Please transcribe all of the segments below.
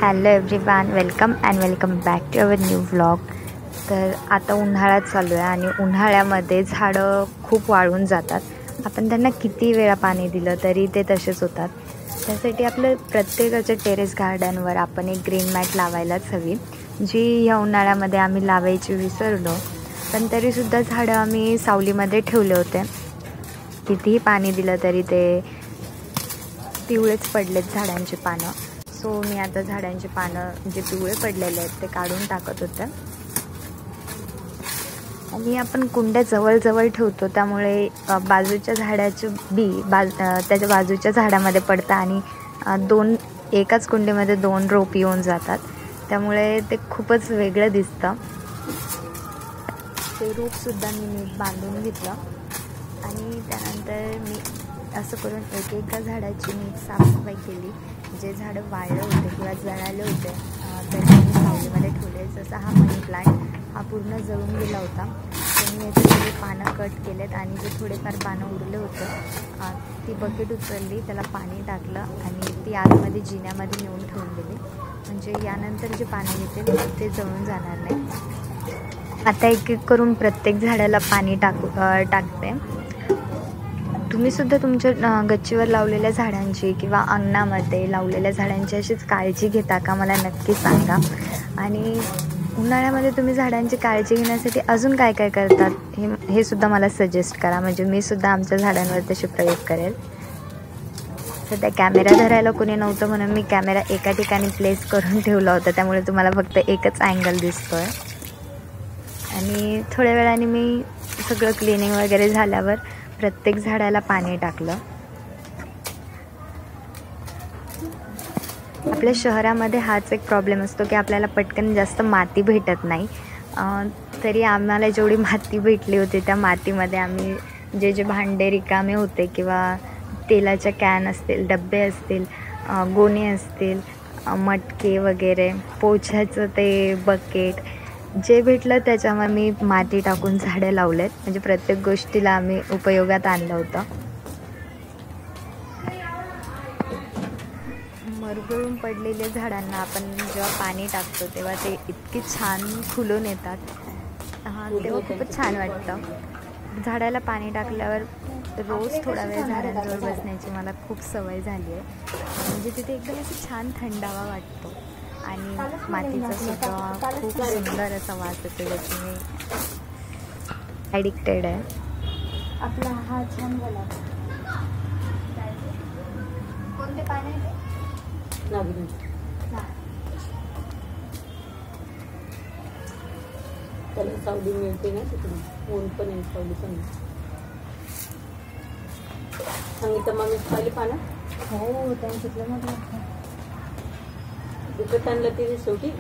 Hello everyone, welcome back to our new vlog. तर आता उन्हाळा चालू आहे आणि उन्हाळ्यामध्ये झाडं खूप वाळून जातात। आपण त्यांना किती वेळा पाणी दिलं तरी ते तसेच होतात। त्यासाठी आपलं प्रत्येकाच्या टेरेस गार्डनवर आपण एक ग्रीन मॅट लावायलाच हवी, जी ह्या उन्हाळ्यामध्ये आम्ही लावायची विसरलो। पण तरीसुद्धा झाडं आम्ही सावलीमध्ये ठेवले होते। कितीही पाणी दिलं तरी ते पिवळेच पडलेत झाडांची पानं। सो मी आता झाडांची पानं जे पिवळे पडलेले आहेत ते काढून टाकत होते। आणि आपण कुंड्या जवळ ठेवतो, त्यामुळे बाजूच्या झाडाचे त्याच्या बाजूच्या झाडामध्ये पडतं आणि एकाच कुंडीमध्ये 2 रोप येऊन जातात। त्यामुळे ते खूपच वेगळं दिसतं। ते रोपसुद्धा मी नीट बांधून घेतलं आणि त्यानंतर मी असं करून एका झाडाची नीट साफसफाई केली। जे झाडं वाळले होते किंवा जळाले होते तर मी सावलीमध्ये ठेवले। जसं हा मनी प्लांट हा पूर्ण जळून गेला होता, तर मी याचे सगळे पानं कट केलेत आणि जे थोडेफार पानं उरले होते ती बकेट उचलली, त्याला पाणी टाकलं आणि ती आतमध्ये जिन्यामध्ये नेऊन ठेवून दिली, म्हणजे यानंतर जे पाणी येते ते जळून जाणार नाही। आता एक एक करून प्रत्येक झाडाला पाणी टाकते। तुम्हीसुद्धा तुमच्या गच्चीवर लावलेल्या झाडांची किंवा अंगणामध्ये लावलेल्या झाडांची अशीच काळजी घेता का, मला नक्की सांगा। आणि उन्हाळ्यामध्ये तुम्ही झाडांची काळजी घेण्यासाठी अजून काय काय करतात हे सुद्धा मला सजेस्ट करा, म्हणजे मी सुद्धा आमच्या झाडांवर तसे प्रयोग करेल। सध्या कॅमेरा धरायला कोणी नव्हतं म्हणून मी कॅमेरा एका ठिकाणी प्लेस करून ठेवला होता, त्यामुळे तुम्हाला फक्त एकच अँगल दिसतोय। आणि थोड्या वेळाने मी सगळं क्लिनिंग वगैरे झाल्यावर प्रत्येक झाडाला पाणी टाकलं। आपल्या शहरामध्ये हाच एक प्रॉब्लेम असतो की आपल्याला पटकन जास्त माती भेटत नाही। तरी आम्हाला जेवढी माती भेटली होती त्या मातीमध्ये आम्ही जे भांडे रिकामे होते किंवा तेलाच्या कॅन असतील, डब्बे असतील, गोणे असतील, मटके वगैरे, पोछ्याचं ते बकेट, जे भेटलं त्याच्यावर मी माती टाकून झाडं लावलेत, म्हणजे प्रत्येक गोष्टीला आम्ही उपयोगात आणलं होतं। मरगळून पडलेल्या झाडांना आपण जेव्हा पाणी टाकतो तेव्हा ते इतके छान फुलून येतात, तेव्हा खूपच छान वाटतं। झाडाला पाणी टाकल्यावर रोज थोडा वेळ झाडांजवळ बसण्याची मला खूप सवय झाली आहे, म्हणजे तिथे एकदम असं छान थंडावा वाटतो आणि मातीचा सुद्धा खूप सुंदर असा वास येतो, ज्याची मी ॲडिक्टेड आहे। आपला हा छान झाला। कोणते पाणी आहे? त्याला सावली मिळते ना, तिकडे ऊन पण आहे, सावली पण आहे। सांगितलं मग खाली पानं हो त्यांच्यातलं मग विकत आणलं तिथे शेवटी।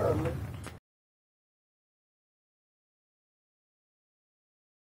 प्रॉब्लेम